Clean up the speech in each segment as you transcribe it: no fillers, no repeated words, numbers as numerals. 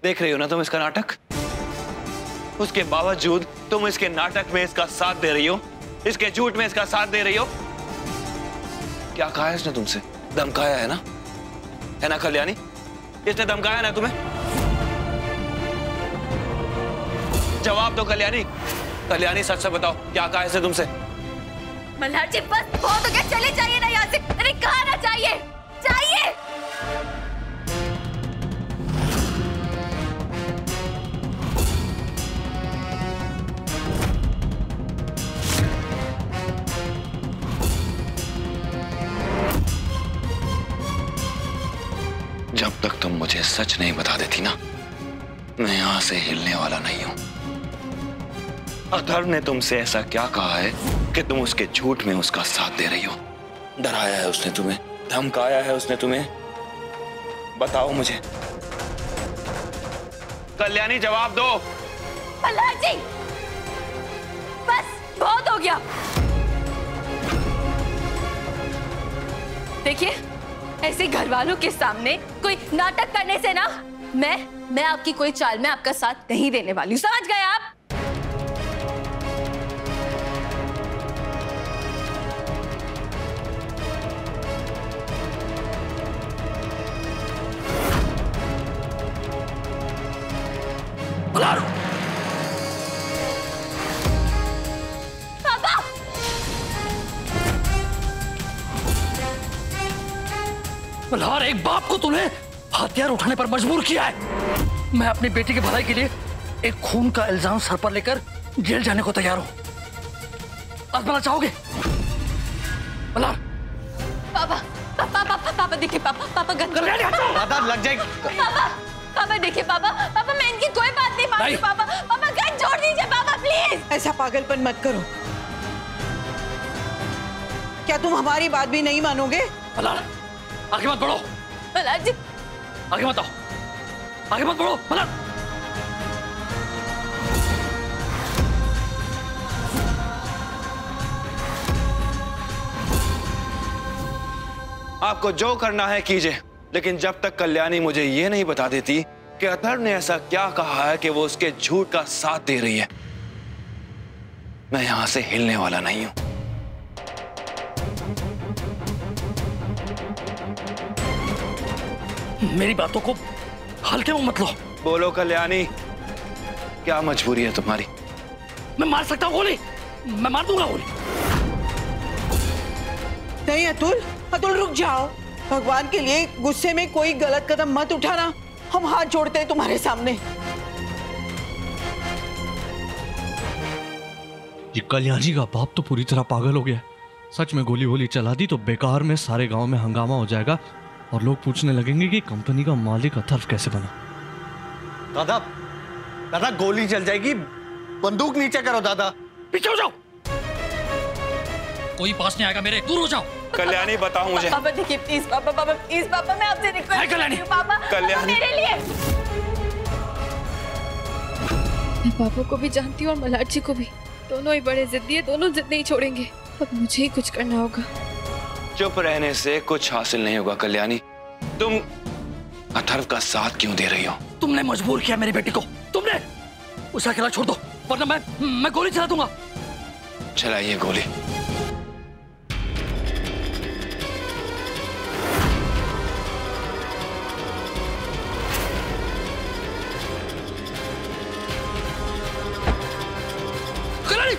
देख रही हो ना तुम इसका नाटक? उसके बावजूद तुम इसके नाटक में इसका साथ दे रही हो, इसके झूठ में इसका साथ दे रही हो। क्या कहा है इसने तुमसे? धमकाया है ना कल्याणी? इसने धमकाया ना तुम्हें? जवाब दो कल्याणी। कल्याणी सच से बताओ, क्या कहा इसने तुमसे? मल्हार जी बस बहुत हो गया, चले जाइए ना यहाँ से। अरे कहा ना चाहिए, चाहिए। जब तक तुम मुझे सच नहीं बता देती ना, मैं यहां से हिलने वाला नहीं हूं। अधर्व ने तुमसे ऐसा क्या कहा है कि तुम उसके झूठ में उसका साथ दे रही हो? डराया है उसने तुम्हें? धमकाया है उसने तुम्हें? बताओ मुझे। कल्याणी जवाब दो। मल्हार जी बस बहुत हो गया। देखिए, ऐसे घर वालों के सामने कोई नाटक करने से ना मैं आपकी कोई चाल में आपका साथ नहीं देने वाली हूं, समझ गए आप? पापा! मल्हार, एक बाप को तूने हथियार उठाने पर मजबूर किया है। मैं अपनी बेटी की भलाई के लिए एक खून का इल्जाम सर पर लेकर जेल जाने को तैयार हूं। आजमाना चाहोगे? मल्हार। पापा पापा पापा पापा देखिए, पापा दादा लग जाएगी। पापा देखिए, पापा मैं इनकी कोई बात नहीं मान रही। पापा गन छोड़ दीजिए पापा प्लीज। ऐसा पागलपन मत करो। क्या तुम हमारी बात भी नहीं मानोगे? मल्हार, आगे मत बढ़ो। मल्हार जी आगे मत आओ, आगे मत बढ़ो। मल्हार, आपको जो करना है कीजिए, लेकिन जब तक कल्याणी मुझे ये नहीं बता देती कि अधर्व ने ऐसा क्या कहा है कि वो उसके झूठ का साथ दे रही है, मैं यहां से हिलने वाला नहीं हूं। मेरी बातों को हल्के में मत लो। बोलो कल्याणी, क्या मजबूरी है तुम्हारी? मैं मार सकता हूं गोली, मैं मार दूंगा गोली। नहीं अतुल रुक जाओ। भगवान के लिए गुस्से में कोई गलत कदम मत उठाना। हम हाथ जोड़ते हैं तुम्हारे सामने। ये कल्याणी का बाप तो पूरी तरह पागल हो गया। सच में गोली वोली चला दी तो बेकार में सारे गांव में हंगामा हो जाएगा और लोग पूछने लगेंगे कि कंपनी का मालिक अथर्व कैसे बना। दादा गोली चल जाएगी, बंदूक नीचे करो दादा। पीछे हो जाओ, कोई पास नहीं आएगा मेरे, दूर हो जाओ। कल्याणी बताओ मुझे। पापा देखिए प्लीज, पापा प्लीज, पापा मैं आपसे रिक्वेस्ट करती हूं पापा, कल्याणी मेरे लिए। मैं पापा को भी जानती हूँ और मल्हार जी को भी। दोनों ही बड़े जिद्दी है, दोनों जिद नहीं छोड़ेंगे। अब मुझे ही कुछ करना होगा। चुप रहने से कुछ हासिल नहीं होगा कल्याणी। तुम अथर्व का साथ क्यों दे रही हो? तुमने मजबूर किया मेरी बेटी को। तुमने उसे अकेला छोड़ दो, वरना मैं गोली चला दूंगा। चलाइए गोली।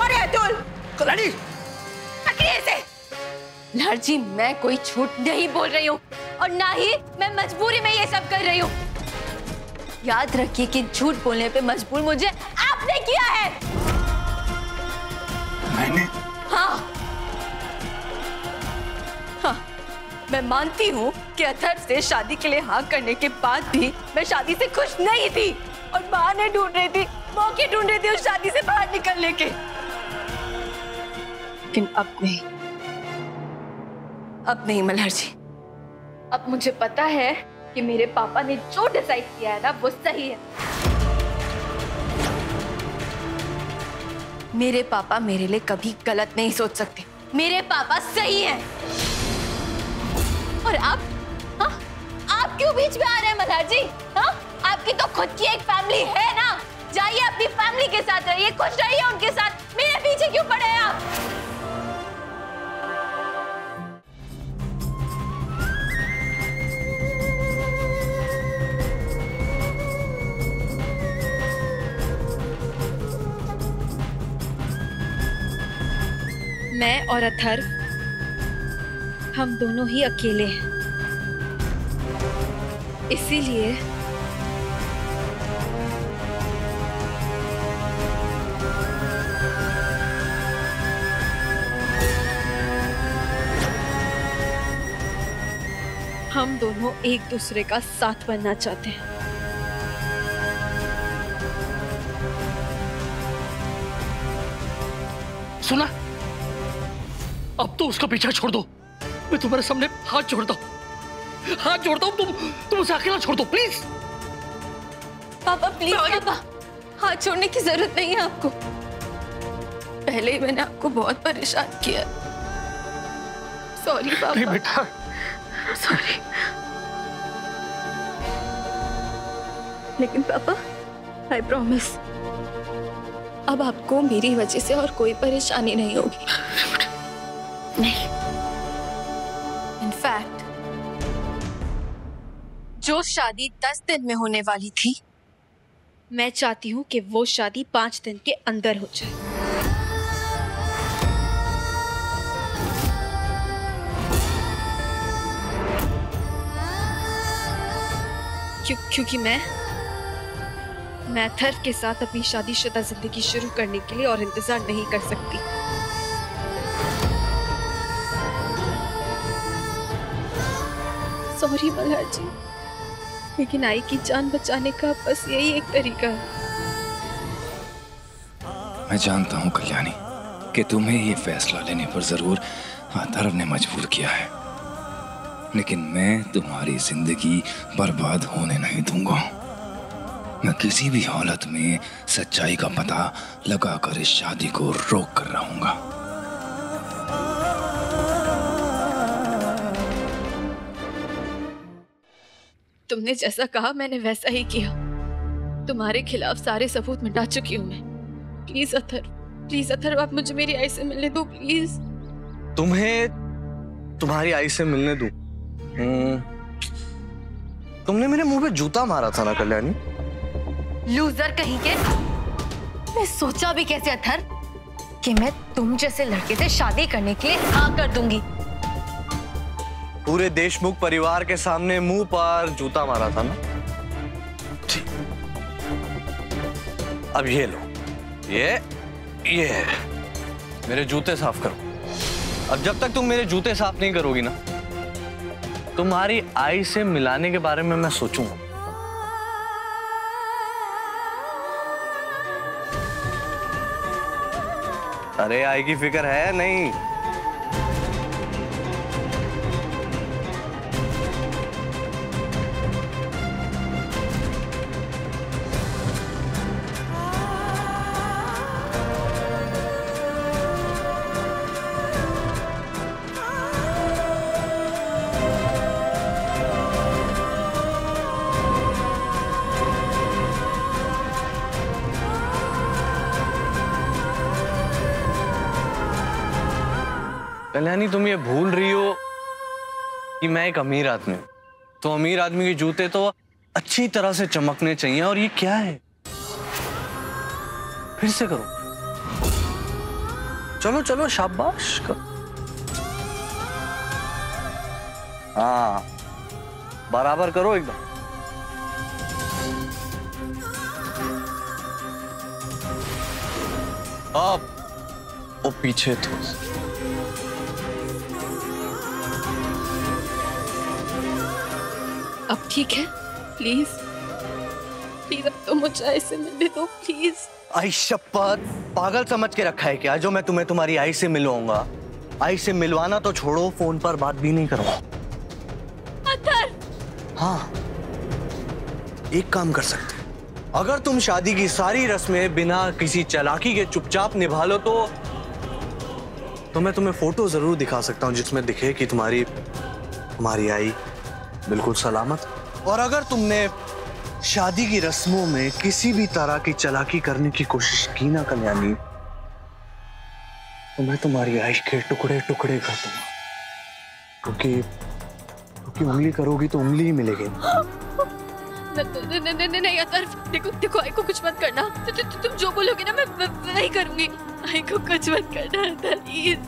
अरे अतुल, कल्याणी मल्हार जी, मैं कोई झूठ नहीं बोल रही हूँ और ना ही मैं मजबूरी में ये सब कर रही हूँ। याद रखिए कि झूठ बोलने पे मजबूर मुझे आपने किया है। मैंने? हाँ, मैं मानती हूँ कि अथर्व से शादी के लिए हाँ करने के बाद भी मैं शादी से खुश नहीं थी और बहाने ढूंढ रही थी, मौके ढूंढ रही थी उस शादी से बाहर निकलने के। लेकिन अब नहीं मल्हार जी। अब मुझे पता है कि मेरे पापा ने जो डिसाइड किया है ना वो सही है। मेरे पापा मेरे लिए कभी गलत नहीं सोच सकते। मेरे पापा सही हैं। और आप क्यों बीच में आ रहे हैं मल्हार जी? हाँ, आपकी तो खुद की एक फैमिली है ना, जाइए अपनी फैमिली के साथ रहिए, खुश रहिए उनके साथ, मेरे पीछे क्यों पड़े हैं आप? मैं और अथर्व, हम दोनों ही अकेले हैं, इसीलिए हम दोनों एक दूसरे का साथ बनना चाहते हैं। सुना, अब तो उसका पीछा छोड़ दो। मैं तुम्हारे सामने हाथ जोड़ता हूँ, हाथ जोड़ता हूँ, तुम उसे अकेला छोड़ दो प्लीज। पापा प्लीज, पापा हाथ छोड़ने की जरूरत नहीं है आपको। पहले ही मैंने आपको बहुत परेशान किया। सॉरी पापा। नहीं बेटा, सॉरी। लेकिन पापा, आई प्रॉमिस, अब आपको मेरी वजह से और कोई परेशानी नहीं होगी। नहीं। इनफैक्ट जो शादी 10 दिन में होने वाली थी, मैं चाहती हूँ कि वो शादी 5 दिन के अंदर हो जाए। क्योंकि मैं अथर्व के साथ अपनी शादीशुदा जिंदगी शुरू करने के लिए और इंतजार नहीं कर सकती। सॉरी मल्हार जी, लेकिन आई की जान बचाने का बस यही एक तरीका है। मैं जानता हूं कल्याणी कि तुम्हें ये फैसला लेने पर जरूर अथर्व ने मजबूर किया है, लेकिन मैं तुम्हारी जिंदगी बर्बाद होने नहीं दूंगा। मैं किसी भी हालत में सच्चाई का पता लगाकर इस शादी को रोक कर रहूंगा। तुमने जैसा कहा मैंने वैसा ही किया। तुम्हारे खिलाफ सारे सबूत मिटा चुकी हूँ मैं। प्लीज अथर्व, आप मुझे मेरी आई से मिलने दो प्लीज। तुम्हें तुम्हारी आई से मिलने दूं? तुमने मेरे मुंह पे जूता मारा था ना कल्याणी? लूजर कहीं के। मैं सोचा भी कैसे अथर्व कि मैं तुम जैसे लड़के से शादी करने के लिए हाँ कर दूंगी। पूरे देशमुख परिवार के सामने मुंह पर जूता मारा था ना? ठीक, अब ये लो, ये मेरे जूते साफ करो। अब जब तक तुम मेरे जूते साफ नहीं करोगी ना, तुम्हारी आई से मिलाने के बारे में मैं सोचूंगा। अरे आई की फिक्र है नहीं? कल्याणी, तुम ये भूल रही हो कि मैं एक अमीर आदमी हूं, तो अमीर आदमी के जूते तो अच्छी तरह से चमकने चाहिए। और ये क्या है? फिर से करो, चलो चलो, शाबाश करो। हाँ, बराबर करो एकदम। अब वो पीछे तो अब ठीक है? प्लीज अब तो मुझे आई से मिलने दो प्लीज। आई शपथ, पागल समझ के रखा है क्या जो मैं तुम्हें तुम्हारी आई से मिलवाऊंगा? आई से मिलवाना तो छोड़ो, फोन पर बात भी नहीं करवा। हाँ, एक काम कर सकते हैं, अगर तुम शादी की सारी रस्में बिना किसी चालाकी के चुपचाप निभा लो तो मैं तुम्हें फोटो जरूर दिखा सकता हूं जिसमें दिखे कि तुम्हारी आई बिल्कुल सलामत। और अगर तुमने शादी की रस्मों में किसी भी तरह की चालाकी करने की कोशिश की ना कल्याणी, तो मैं तुम्हारी आइश के टुकड़े टुकड़े कर दूंगा। क्योंकि उंगली करोगी तो उंगली ही मिलेगी। नहीं अथर्व, देखो आई को कुछ मत करना। तुम जो बोलोगे ना मैं वही करूंगी। आई को कुछ मत करना प्लीज।